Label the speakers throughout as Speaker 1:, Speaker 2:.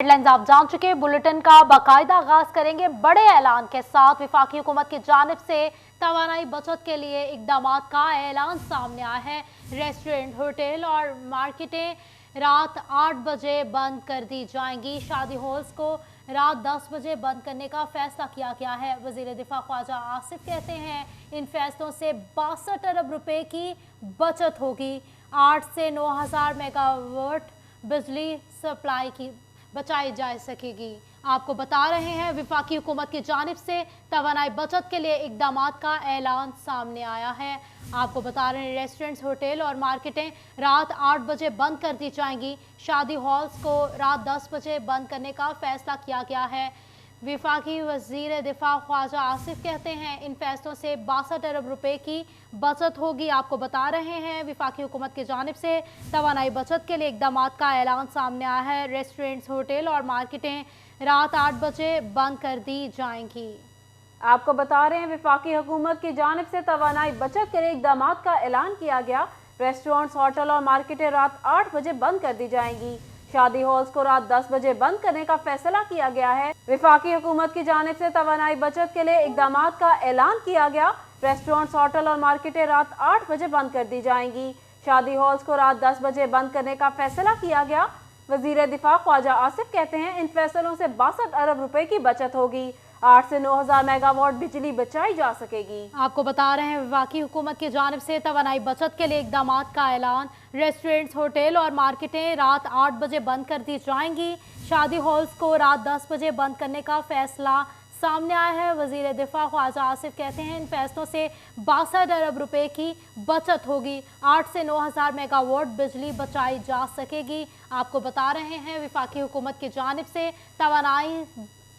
Speaker 1: Headlines आप जान चुके। बुलेटिन का बाकायदा आगाज करेंगे बड़े ऐलान के साथ। वफाकी हुकूमत की जानिब से तवानाई बचत के लिए इकदाम का ऐलान सामने आया है। रेस्टोरेंट, होटल और मार्केटें रात 8 बजे बंद कर दी जाएंगी। शादी हॉल्स को रात 10 बजे बंद करने का फैसला किया गया है। वजीर दिफा ख्वाजा आसिफ कहते हैं इन फैसलों से 62 अरब रुपए की बचत होगी। 8 से 9,000 मेगावाट बिजली सप्लाई की बचाई जा सकेगी। आपको बता रहे हैं वफाकी हुकूमत की जानिब से तवानाई बचत के लिए इकदाम का ऐलान सामने आया है। आपको बता रहे हैं रेस्टोरेंट्स, होटल और मार्केटें रात 8 बजे बंद कर दी जाएंगी। शादी हॉल्स को रात 10 बजे बंद करने का फैसला किया गया है। वफाकी वजीर दिफा ख्वाजा आसिफ कहते हैं इन फैसलों से 62 अरब रुपए की बचत होगी। आपको बता रहे हैं वफाकी हुकूमत की जानिब से तवानाई बचत के लिए इकदाम का ऐलान सामने आया है। रेस्टोरेंट्स, होटल और मार्केटें रात 8 बजे बंद कर दी जाएंगी।
Speaker 2: आपको बता रहे हैं वफाकी हुकूमत की जानिब से तवानाई बचत के लिए इकदाम का ऐलान किया गया। रेस्टोरेंट्स, होटल और मार्केटें रात 8 बजे बंद कर दी जाएंगी। शादी हॉल्स को रात 10 बजे बंद करने का फैसला किया गया है। वफाकी हुकूमत की जानिब से तवानाई बचत के लिए इकदाम का ऐलान किया गया। रेस्टोरेंट्स, होटल और मार्केटें रात 8 बजे बंद कर दी जाएंगी। शादी हॉल्स को रात 10 बजे बंद करने का फैसला किया गया। वजीर दिफा ख्वाजा आसिफ कहते हैं इन फैसलों से 62 अरब रुपए की बचत होगी। 8 से 9,000 मेगावाट बिजली बचाई जा सकेगी।
Speaker 1: आपको बता रहे हैं वफाकी हुकूमत की जानिब से तवानाई बचत के लिए इकदाम का ऐलान। रेस्टोरेंट्स, होटल और मार्केटें रात 8 बजे बंद कर दी जाएंगी। शादी हॉल्स को रात 10 बजे बंद करने का फैसला सामने आया है। वजीर दिफा ख्वाजा आसिफ कहते हैं इन फैसलों से 62 अरब रुपए की बचत होगी। 8 से 9,000 मेगावाट बिजली बचाई जा सकेगी। आपको बता रहे हैं वफाकी हुकूमत की जानिब से तवानाई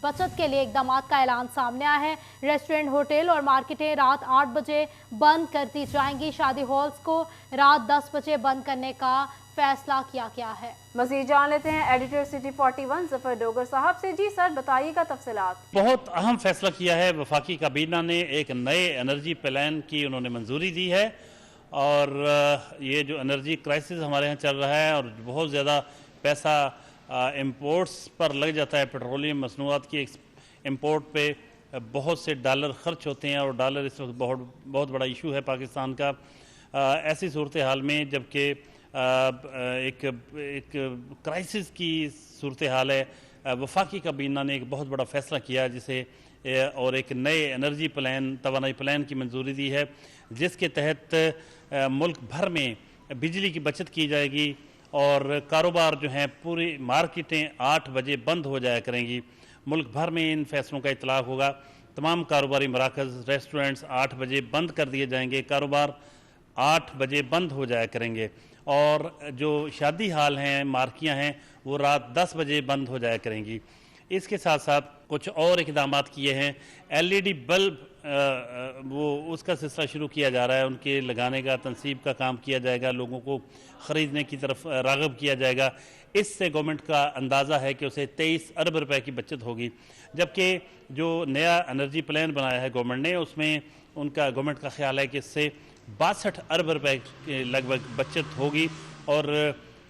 Speaker 1: बचत के लिए इकदाम का ऐलान सामने आया है। रेस्टोरेंट, होटल और मार्केटें रात 8 बजे बंद कर दी जाएंगी। शादी हॉल्स को रात 10 बजे बंद करने का फैसला किया गया है।
Speaker 2: मज़ीद जान लेते हैं एडिटर सिटी 41 जफर डोगर साहब से। जी सर, बताइएगा तफसीलात।
Speaker 3: बहुत अहम फैसला किया है वफाकी काबीना ने। एक नए एनर्जी प्लान की उन्होंने मंजूरी दी है और ये जो एनर्जी क्राइसिस हमारे यहाँ चल रहा है और बहुत ज़्यादा पैसा इंपोर्ट्स पर लग जाता है, पेट्रोलियम मसनूआत की इंपोर्ट पे बहुत से डॉलर खर्च होते हैं और डॉलर इस वक्त बहुत बड़ा इशू है पाकिस्तान का। ऐसी सूरत हाल में जबकि एक क्राइसिस की सूरत हाल है, वफाकी काबीना ने एक बहुत बड़ा फैसला किया जिसे और एक नए एनर्जी प्लान, तवानाई प्लान की मंजूरी दी है जिसके तहत मुल्क भर में बिजली की बचत की जाएगी और कारोबार जो हैं पूरी मार्केटें 8 बजे बंद हो जाया करेंगी। मुल्क भर में इन फैसलों का इतलाक़ होगा। तमाम कारोबारी मराकज़, रेस्टोरेंट्स 8 बजे बंद कर दिए जाएंगे, कारोबार 8 बजे बंद हो जाया करेंगे और जो शादी हाल हैं, मार्कियाँ हैं, वो रात 10 बजे बंद हो जाया करेंगी। इसके साथ साथ कुछ और इक़दाम किए हैं। LED बल्ब वो उसका सिलसिला शुरू किया जा रहा है, उनके लगाने का, तनसीब का काम किया जाएगा, लोगों को ख़रीदने की तरफ राग़िब किया जाएगा। इससे गवर्नमेंट का अंदाज़ा है कि उसे 23 अरब रुपए की बचत होगी। जबकि जो नया एनर्जी प्लान बनाया है गवर्नमेंट ने, उसमें उनका गवर्नमेंट का ख्याल है कि इससे 62 अरब रुपए के लगभग बचत होगी और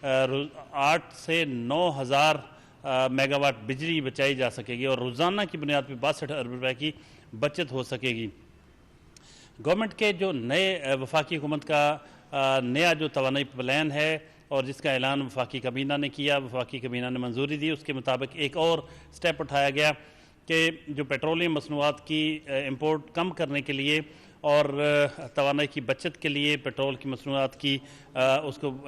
Speaker 3: 8 से 9,000 मेगावाट बिजली बचाई जा सकेगी और रोज़ाना की बुनियाद पर 62 अरब रुपए की बचत हो सकेगी। गवर्नमेंट के जो नए वफाकी हुकूमत का नया जो तवानाई प्लान है और जिसका ऐलान वफाकी काबीना ने किया, वफाकी काबीना ने मंजूरी दी, उसके मुताबिक एक और स्टेप उठाया गया कि जो पेट्रोलियम मसनूआत की इंपोर्ट कम करने के लिए और तवानाई की बचत के लिए पेट्रोल की मसनूआत की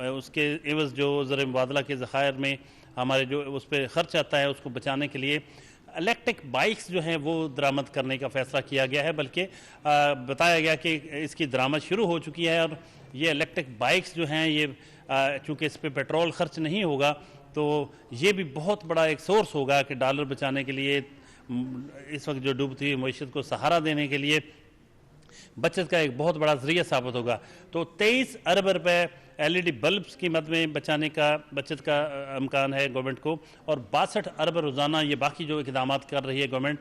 Speaker 3: उसके एवज़ जो ज़र मुबादला के ज़खायर में हमारे जो उस पर ख़र्च आता है उसको बचाने के लिए इलेक्ट्रिक बाइक्स जो हैं वो दरामद करने का फ़ैसला किया गया है। बल्कि बताया गया कि इसकी दरामद शुरू हो चुकी है और ये इलेक्ट्रिक बाइक्स जो हैं ये चूँकि इस पर पेट्रोल ख़र्च नहीं होगा तो ये भी बहुत बड़ा एक सोर्स होगा कि डॉलर बचाने के लिए, इस वक्त जो डूबती हुई मईशत को सहारा देने के लिए बचत का एक बहुत बड़ा जरिया साबित होगा। तो 23 अरब रुपए LED बल्ब्स की मद में बचाने का बचत का इम्कान है गवर्नमेंट को, और 62 अरब रोज़ाना ये बाकी जो इक़दाम कर रही है गवर्नमेंट,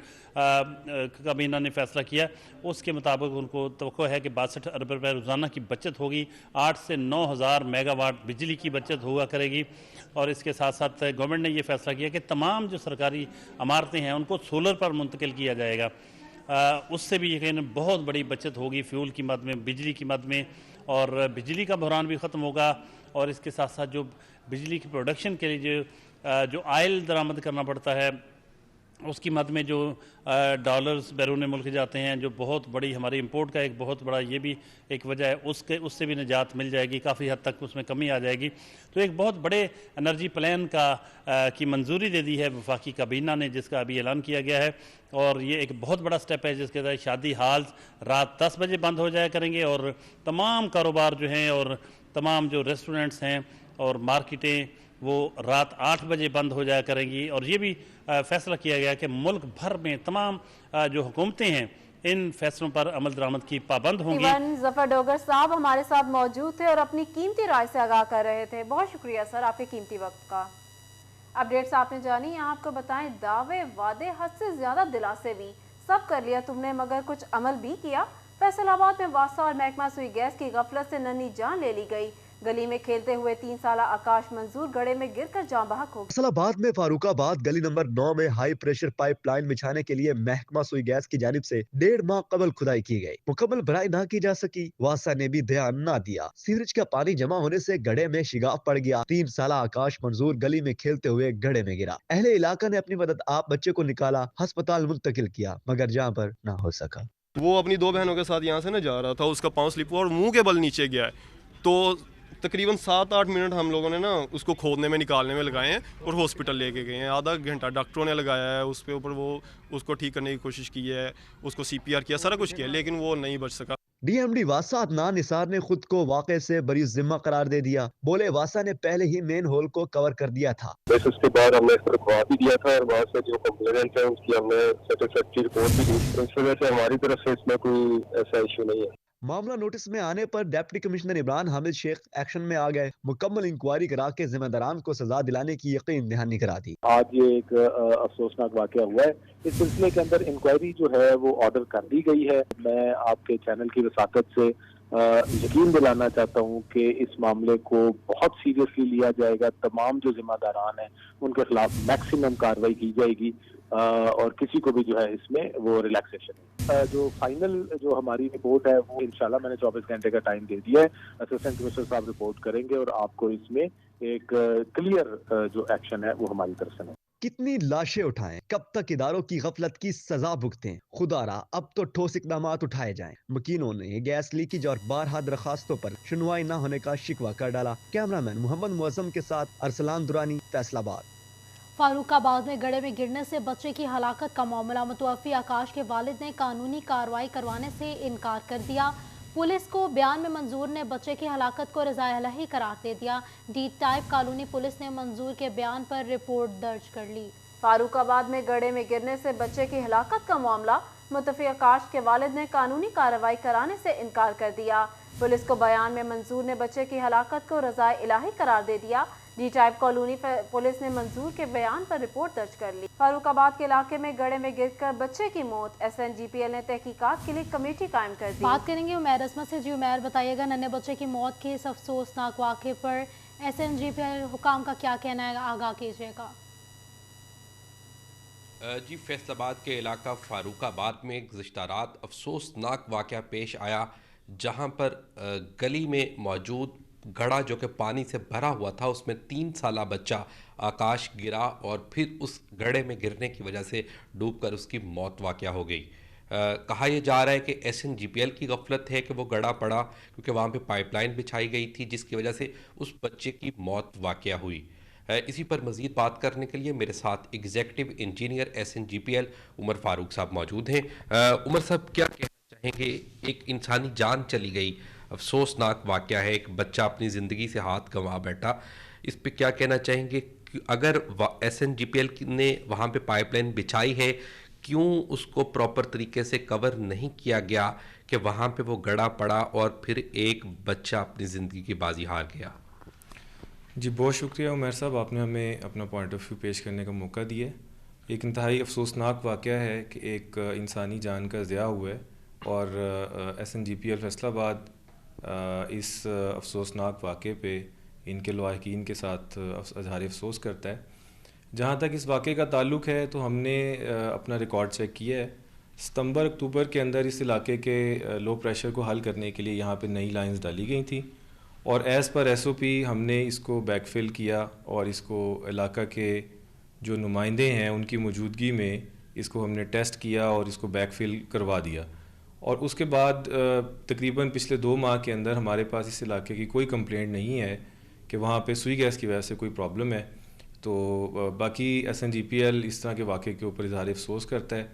Speaker 3: काबीना ने फैसला किया उसके मुताबिक उनको तवक्को है कि 62 अरब रुपये रोज़ाना की बचत होगी। 8 से 9 हज़ार मेगावाट बिजली की बचत हुआ करेगी। और इसके साथ साथ गवर्नमेंट ने ये फैसला किया कि तमाम जो सरकारी इमारतें हैं उनको सोलर पर मुंतकिल किया जाएगा। उससे भी यकीन बहुत बड़ी बचत होगी फ्यूल की मद में, बिजली की मद में, और बिजली का बहरान भी ख़त्म होगा। और इसके साथ साथ जो बिजली की प्रोडक्शन के लिए जो आयल दरामद करना पड़ता है उसकी मद में जो डॉलर्स बैरून मुल्क जाते हैं, जो बहुत बड़ी हमारी इंपोर्ट का एक बहुत बड़ा ये भी एक वजह है, उससे भी निजात मिल जाएगी, काफ़ी हद तक उसमें कमी आ जाएगी। तो एक बहुत बड़े एनर्जी प्लान की मंजूरी दे दी है वफाकी काबीना ने, जिसका अभी ऐलान किया गया है। और ये एक बहुत बड़ा स्टेप है जिसके तहत शादी हाल रात 10 बजे बंद हो जाया करेंगे, और तमाम कारोबार जो हैं और तमाम जो रेस्टोरेंट्स हैं और मार्केटें वो रात 8 बजे बंद हो जाया करेंगी। और ये भी फैसला किया गया कि मुल्क भर में तमाम जो हुकूमतें हैं इन फैसलों पर अमल दरामद की पाबंद होंगी।
Speaker 2: जफर डोगर साहब हमारे साथ मौजूद थे और अपनी कीमती राय से आगाह कर रहे थे। बहुत शुक्रिया सर आपके कीमती वक्त का। अपडेट्स आपने जानी, आपको बताएं दावे वादे हद से ज्यादा दिलासे भी सब कर लिया तुमने, मगर कुछ अमल भी किया। फैसलाबाद में वासा और महकमा सुई गैस की गफलत से नन्ही जान ले ली गई। गली में खेलते हुए 3 साला आकाश मंजूर गड्ढे में गिरकर जान बहक हो गया।
Speaker 4: फैसलाबाद में फारूकाबाद गली नंबर 9 में हाई प्रेशर पाइपलाइन बिछाने के लिए महकमा सुई गैस की जानिब से 1.5 माह कबल खुदाई की गई, मुकम्मल भराई ना की जा सकी। वासा ने भी ध्यान ना दिया। सीवरेज का पानी जमा होने से गड्ढे में शिगाफ पड़ गया। 3 साला आकाश मंजूर गली में खेलते हुए गड्ढे में गिरा। अहले इलाका ने अपनी मदद आप बच्चे को निकाला, अस्पताल मुंतकिल किया, मगर जहाँ पर ना हो सका।
Speaker 5: वो अपनी 2 बहनों के साथ यहाँ से ना जा रहा था, उसका पाँव स्लिप हुआ और मुंह के बल नीचे गया है। तो तकरीबन 7-8 मिनट हम लोगों ने ना उसको खोदने में निकालने में लगाए हैं और हॉस्पिटल लेके गए हैं। आधा घंटा डॉक्टरों ने लगाया है उसके ऊपर, वो उसको ठीक करने की कोशिश की है, उसको CPR किया, सारा कुछ किया, लेकिन वो नहीं बच सका।
Speaker 4: DMD वासा अदनान निसार ने खुद को वाक़े से बरी जिम्मा करार दे दिया। बोले वासा ने पहले ही मेन होल को कवर कर दिया था।
Speaker 6: बस उसके बाद हमने इस पर भी दिया था और वहाँ से जो कंप्लेनेंट है उसकी हमने सेटिस्फैक्टरी रिपोर्ट भी दी। तो इस वजह से हमारी तरफ से इसमें कोई ऐसा इशू नहीं है।
Speaker 4: मामला नोटिस में आने पर deputy commissioner Imran Hamid Sheikh action में आ गए। मुकम्मल इंक्वायरी करा के जिम्मेदारान को सजा दिलाने की यकीन दहानी करा दी।
Speaker 7: आज ये एक अफसोसनाक वाकया हुआ है। इस सिलसिले के अंदर इंक्वायरी जो है वो ऑर्डर कर दी गई है। मैं आपके चैनल की वसाकत से यकीन दिलाना चाहता हूँ कि इस मामले को बहुत सीरियसली लिया जाएगा। तमाम जो जिम्मेदारान हैं उनके खिलाफ मैक्सिमम कार्रवाई की जाएगी और किसी को भी जो है इसमें वो रिलैक्सेशन है। जो फाइनल जो हमारी रिपोर्ट है वो इंशाल्लाह मैंने 24 घंटे का टाइम दे दिया है। असिस्टेंट कमिश्नर साहब रिपोर्ट करेंगे और आपको इसमें एक क्लियर जो एक्शन है वो हमारी तरफ से है।
Speaker 4: कितनी लाशें उठाएं, कब तक इदारों की गफलत की सजा भुगतें। खुदारा अब तो ठोस इकदाम उठाए जाएं। मकीनों ने गैस लीकेज और बारहा दरखास्तों पर सुनवाई न होने का शिकवा कर डाला। कैमरामैन मोहम्मद मुअज्जम के साथ अरसलान दुरानी, फैसलाबाद।
Speaker 1: फारूकाबाद में गड्ढे में गिरने से बच्चे की हलाकत का मामला। मुतवफ़ी आकाश के वालिद ने कानूनी कार्रवाई करवाने से इनकार कर दिया। पुलिस को बयान में मंजूर ने बच्चे की हलाकत को रज़ाए अलही करार दे दिया। डी टाइप कॉलोनी पुलिस ने मंजूर के बयान पर रिपोर्ट दर्ज कर ली।
Speaker 2: फारूकाबाद में गड्ढे में गिरने से बच्चे की हलाकत का मामला। मुतवफ़ी आकाश के वालिद ने कानूनी कार्रवाई कराने से इनकार कर दिया। पुलिस को बयान में मंजूर ने बच्चे की हलाकत को रज़ाए इलाही करार दे दिया। डी टाइप कॉलोनी पुलिस ने मंजूर के बयान पर रिपोर्ट दर्ज कर ली। फारूकाबाद के इलाके में गड्ढे में गिरकर बच्चे की मौत। SNGPL ने तहकीकात के लिए कमेटी कायम कर दी।
Speaker 1: बात करेंगे उमैर अजमत से। जी उमैर, बताइएगा नन्हे बच्चे की मौत के इस अफसोसनाक वाक़े पर SNGPL हुकाम का क्या कहना है, आगाह कीजिएगा।
Speaker 8: जी, फैसलाबाद के इलाका फारूकाबाद में गुज़िश्ता रात अफसोसनाक वाक़या पेश आया, जहां पर गली में मौजूद घड़ा जो कि पानी से भरा हुआ था उसमें 3 साला बच्चा आकाश गिरा और फिर उस घड़े में गिरने की वजह से डूबकर उसकी मौत वाक़या हो गई। कहा यह जा रहा है कि SNGPL की गफलत है कि वो गड़ा पड़ा क्योंकि वहाँ पे पाइपलाइन बिछाई गई थी जिसकी वजह से उस बच्चे की मौत वाक़या हुई। इसी पर मज़ीद बात करने के लिए मेरे साथ executive engineer SNGPL Umar Farooq साहब मौजूद हैं। उमर साहब, क्या कहना चाहेंगे? एक इंसानी जान चली गई, अफसोसनाक वाक़या है, एक बच्चा अपनी ज़िंदगी से हाथ गंवा बैठा, इस पे क्या कहना चाहेंगे? अगर SNGPL ने वहाँ पे पाइपलाइन बिछाई है, क्यों उसको प्रॉपर तरीके से कवर नहीं किया गया कि वहाँ पे वो गड़ा पड़ा और फिर एक बच्चा अपनी ज़िंदगी की बाजी हार गया?
Speaker 9: जी बहुत शुक्रिया उमर साहब, आपने हमें अपना पॉइंट ऑफ व्यू पेश करने का मौका दिया। एक इंतहाई अफसोसनाक वाक़या है कि एक इंसानी जान का ज़िया हुआ है और SNGPL फैसलाबाद इस अफसोसनाक वाक़े पे इनके लवाहिकीन के साथ इज़हार अफसोस करता है। जहाँ तक इस वाक़े का ताल्लुक़ है तो हमने अपना रिकॉर्ड चेक किया है। सितंबर अक्टूबर के अंदर इस इलाके के लो प्रेशर को हल करने के लिए यहाँ पे नई लाइंस डाली गई थी और एज़ पर SOP हमने इसको बैकफिल किया और इसको इलाका के जो नुमाइंदे हैं उनकी मौजूदगी में इसको हमने टेस्ट किया और इसको बैकफिल करवा दिया। और उसके बाद तकरीबन पिछले 2 माह के अंदर हमारे पास इस इलाके की कोई कंप्लेंट नहीं है कि वहाँ पे सुई गैस की वजह से कोई प्रॉब्लम है। तो बाकी SNGPL इस तरह के वाक़े के ऊपर इज़हार अफसोस करता है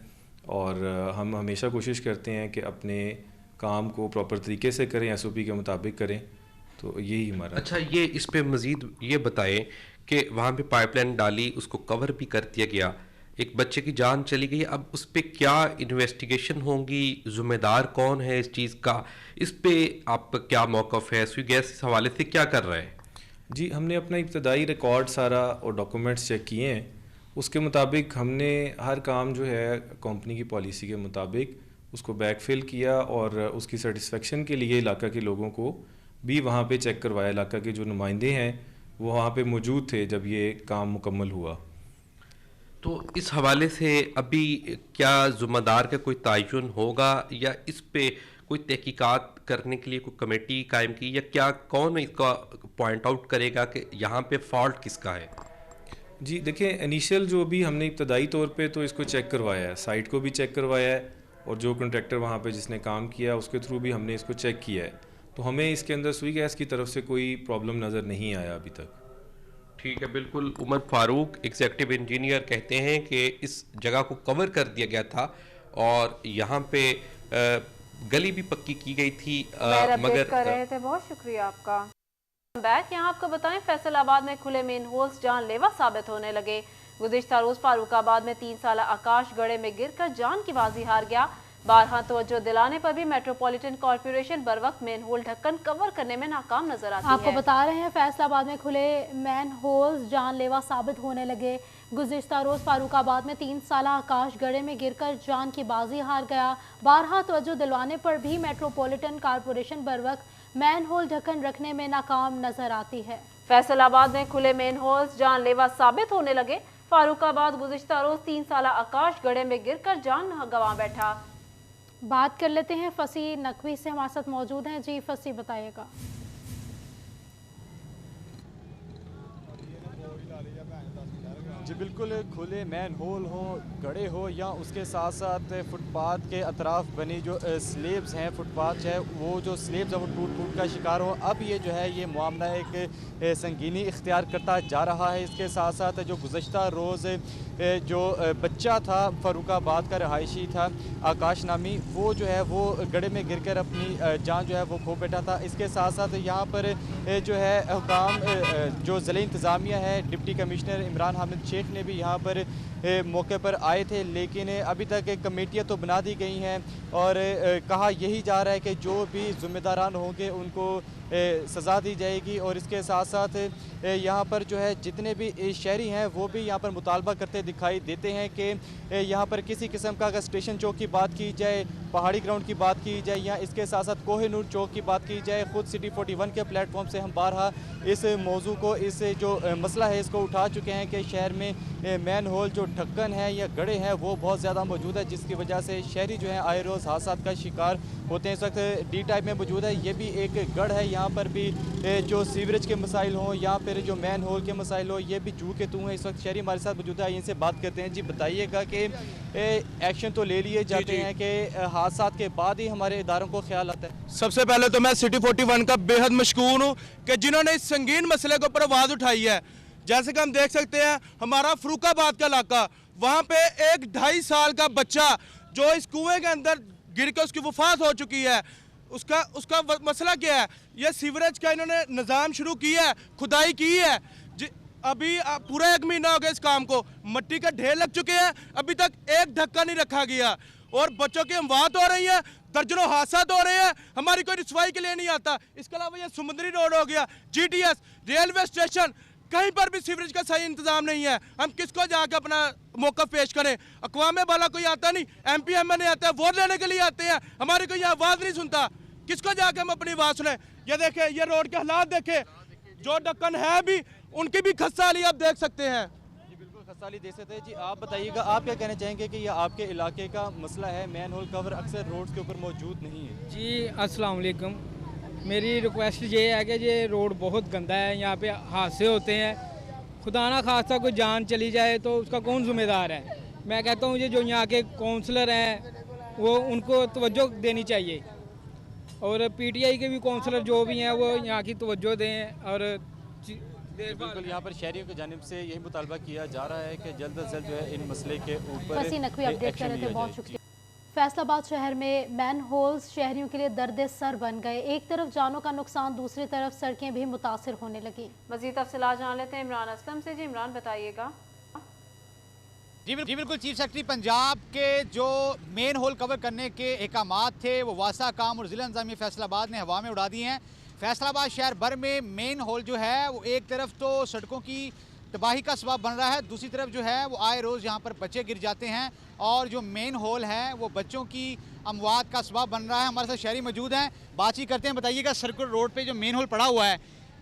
Speaker 9: और हम हमेशा कोशिश करते हैं कि अपने काम को प्रॉपर तरीके से करें, SOP के मुताबिक करें। तो यही हमारा।
Speaker 8: अच्छा, ये इस पे मज़ीद ये बताएं कि वहाँ पे पाइपलाइन डाली, उसको कवर भी कर दिया गया, एक बच्चे की जान चली गई, अब उस पर क्या इन्वेस्टिगेशन होंगी, ज़िम्मेदार कौन है इस चीज़ का, इस पे आपका क्या मौक़िफ़ है? सुई गैस इस हवाले से क्या कर रहे हैं?
Speaker 9: जी हमने अपना इब्तदाई रिकॉर्ड सारा और डॉक्यूमेंट्स चेक किए हैं। उसके मुताबिक हमने हर काम जो है कंपनी की पॉलिसी के मुताबिक उसको बैकफिल किया और उसकी सेटिस्फेक्शन के लिए इलाका के लोगों को भी वहाँ पे चेक करवाया। इलाका के जो नुमाइंदे हैं वो वहाँ पे मौजूद थे जब ये काम मुकम्मल हुआ।
Speaker 8: तो इस हवाले से अभी क्या ज़िम्मेदार का कोई तयन होगा या इस पे कोई तहकीकात करने के लिए कोई कमेटी कायम की, या क्या कौन इसका पॉइंट आउट करेगा कि यहाँ पे फॉल्ट किसका है?
Speaker 9: जी देखिए, इनिशियल जो भी हमने इब्तदाई तौर पे तो इसको चेक करवाया है, साइट को भी चेक करवाया है और जो कॉन्ट्रैक्टर वहाँ पे जिसने काम किया उसके थ्रू भी हमने इसको चेक किया है। तो हमें इसके अंदर सुई गैस की तरफ से कोई प्रॉब्लम नज़र नहीं आया अभी तक।
Speaker 8: ठीक है, बिल्कुल। उमर फारूक एग्जीक्यूटिव इंजीनियर कहते हैं कि इस जगह को कवर कर दिया गया था और यहाँ पे गली भी पक्की की गई थी,
Speaker 2: मगर कर रहे थे। बहुत शुक्रिया आपका। बैक यहाँ आपको बताएं, फैसलाबाद में खुले मेन होल्स जानलेवा साबित होने लगे। गुज़िश्ता रोज फारूकाबाद में 3 साल आकाश गड़े में गिरकर जान की बाजी हार गया। बारहा तवज्जो दिलाने पर भी मेट्रोपॉलिटन कॉर्पोरेशन बर वक्त मेन होल ढक्कन कवर करने में नाकाम नजर आती है।
Speaker 1: आपको बता रहे हैं फैसलाबाद में खुले मैन होल्स जानलेवा साबित होने लगे। गुज़िश्ता रोज फारूकाबाद में 3 साल आकाश गड़े में गिरकर जान की बाजी हार गया। बारहा तवज्जो दिलवाने पर भी मेट्रोपॉलिटन कॉर्पोरेशन बर वक्त मैन होल ढक्कन रखने में नाकाम नजर आती है।
Speaker 2: फैसलाबाद में खुले मेन होल्स जानलेवा साबित होने लगे। फारूकाबाद गुज़िश्ता रोज 3 साल आकाश गड़े में गिरकर जान गंवा बैठा।
Speaker 1: बात कर लेते हैं फसी नकवी से, हमारे साथ मौजूद हैं। जी फसी, बताइएगा।
Speaker 10: जी बिल्कुल, खुले मैन होल हो, गड़े हो या उसके साथ साथ फुटपाथ के अतराफ बनी जो स्लेब्स हैं, फुटपाथ है वो जो स्लेब्स है वो टूट फूट का शिकार हो। अब ये जो है ये मामला एक संगीनी इख्तियार करता जा रहा है। इसके साथ साथ जो गुज़श्ता रोज़ जो बच्चा था फारूकाबाद का रहायशी था आकाश नामी, वो जो है वो गड़े में गिरकर अपनी जान जो है वो खो बैठा था। इसके साथ साथ यहाँ पर जो है हुकाम जो ज़िले इंतज़ामिया है, डिप्टी कमिश्नर इमरान हामिद शेख ने भी यहाँ पर मौके पर आए थे, लेकिन अभी तक कमेटियाँ तो बना दी गई हैं और कहा यही जा रहा है कि जो भी ज़िम्मेदारान होंगे उनको सज़ा दी जाएगी। और इसके साथ साथ यहाँ पर जो है जितने भी शहरी हैं वो भी यहाँ पर मुतालबा करते दिखाई देते हैं कि यहाँ पर किसी किस्म का अगर स्टेशन चौक की बात की जाए, पहाड़ी ग्राउंड की बात की जाए या इसके साथ साथ कोहिनूर चौक की बात की जाए, ख़ुद सिटी 41 के प्लेटफॉर्म से हम बारहा इस मौजू को, इस जो मसला है इसको उठा चुके हैं कि शहर में मैन होल जो ढक्कन है या गड़े हैं वो बहुत ज़्यादा मौजूद है, जिसकी वजह से शहरी जो है आए रोज़ हादसा का शिकार होते हैं। इस वक्त डी टाइप में मौजूद है, ये भी एक गढ़ है। यहाँ पर भी जो सीवरेज के मसाइल हों या फिर जो मैन होल के मसाइल हो, ये भी जू के तू हैं। इस वक्त शहरी हमारे साथ मौजूद है, इनसे बात करते हैं। जी बताइएगा कि एक्शन तो ले लिए जाते हैं कि हादसा के बाद ही हमारे इदारों को ख्याल आता है?
Speaker 11: सबसे पहले तो मैं सिटी 41 का बेहद मशकूर हूँ कि जिन्होंने इस संगीन मसले के ऊपर आवाज़ उठाई है। जैसे कि हम देख सकते हैं हमारा फरूकाबाद का इलाका, वहाँ पे एक 2.5 साल का बच्चा जो इस कुएं के अंदर गिर के उसकी वफात हो चुकी है, उसका मसला क्या है? ये सीवरेज का इन्होंने निज़ाम शुरू किया है, खुदाई की है, अभी पूरा 1 महीना हो गया इस काम को, मट्टी का ढेर लग चुके हैं, अभी तक एक ढक्का नहीं रखा गया और बच्चों की अमवात हो रही है। दर्जनों हादसा हो रहे हैं, हमारी कोई रिसवाई के लिए नहीं आता। इसके अलावा ये समुद्री रोड हो गया, GTS, रेलवे स्टेशन, कहीं पर भी सीवरेज का सही इंतजाम नहीं है। हम किसको जाकर अपना मौक़िफ़ पेश करें? अक़वाम वाला कोई आता नहीं, MP MNA आता है, वोट लेने के लिए आते हैं, हमारी कोई आवाज़ नहीं सुनता। किसको जाकर हम अपनी आवाज़ सुने? ये देखें, ये रोड के हालात देखें, जो ढक्कन है भी उनकी भी खस्ताली आप देख सकते हैं।
Speaker 10: जी बिल्कुल खस्ताली देख सकते हैं। जी आप बताइएगा, आप क्या कहना चाहेंगे कि यह आपके इलाके का मसला है, मैन होल कवर अक्सर रोड के ऊपर मौजूद नहीं है?
Speaker 12: जी अस्सलाम वालेकुम, मेरी रिक्वेस्ट ये है कि ये रोड बहुत गंदा है, यहाँ पे हादसे होते हैं, खुदा ना खास्ता कोई जान चली जाए तो उसका कौन ज़िम्मेदार है? मैं कहता हूँ ये जो यहाँ के काउंसलर हैं वो उनको तवज्जो देनी चाहिए, और PTI के भी काउंसलर जो भी हैं वो यहाँ की तवज्जो दें। और
Speaker 10: बिल्कुल यहाँ पर शहरियों की जानिब से यही मुतालबा किया जा रहा है कि जल्द अज जल्द जो है इन मसले के ऊपर
Speaker 1: अपडेट कर रहे थे, बहुत शुक्रिया। फैसलाबाद शहर में मैन होल्स शहरियों के लिए दर्द सर बन गए। एक तरफ जानों का नुकसान, दूसरी तरफ सड़कें भी मुतासिर होने लगी।
Speaker 2: मज़ीद तफसीलात जान लेते हैं इमरान असलम से। जी इमरान बताइएगा।
Speaker 13: जी बिल्कुल, चीफ सेक्रेटरी पंजाब के जो मेन होल कवर करने के अहकामात थे वो वासा काम और ज़िला इंतज़ामिया फैसलाबाद ने हवा में उड़ा दिए हैं। फैसलाबाद शहर भर में मेन होल जो है वो एक तरफ तो सड़कों की तबाही का सबब बन रहा है, दूसरी तरफ जो है वो आए रोज़ यहाँ पर बच्चे गिर जाते हैं, और जो मेन होल है वो बच्चों की अमवात का सबब बन रहा है। हमारे साथ शहरी मौजूद हैं, बातचीत करते हैं। बताइएगा, सर्कुलर रोड पे जो मेन होल पड़ा हुआ है,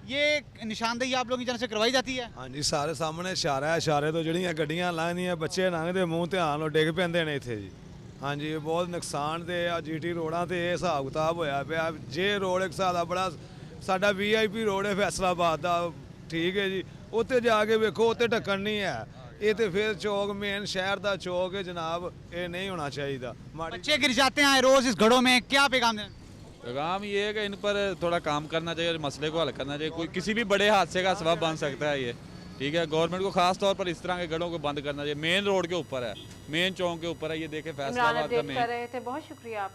Speaker 13: ये निशानदेही आप लोगों की जानब से करवाई जाती है?
Speaker 14: हाँ जी, सारे सामने इशारा है, इशारे तो जड़ियाँ गड्डियाँ लंघदियाँ, बच्चे लंघते मूँह ध्यान और डिग पैंदे ने इत्थे जी। हाँ जी, बहुत नुकसान ते GT रोडां ते हिसाब किताब होया पिया। जे रोड एक हिसाब दा बड़ा साडा VIP रोड है फैसलाबाद दा, ठीक है जी, उत्ते जाके वेखो उत्ते ढक्कन नहीं है। ये तो फिर चौक मेन शहर का चौक है जनाब, ये नहीं होना चाहिए।
Speaker 13: बच्चे गिर जाते हैं रोज़ इस घड़ों में, क्या पैगाम दें?
Speaker 15: पैगाम ये है कि इन पर थोड़ा काम करना चाहिए, मसले को हल करना चाहिए। कोई किसी भी बड़े हादसे का सबब बन सकता है ये, ठीक है। गवर्नमेंट को खास तौर पर इस तरह के गढ़ों को बंद करना चाहिए। मेन रोड के ऊपर है, मेन चौक के ऊपर है, ये देखे फैसलाबाद का मेन।
Speaker 2: कर रहे थे, बहुत शुक्रिया।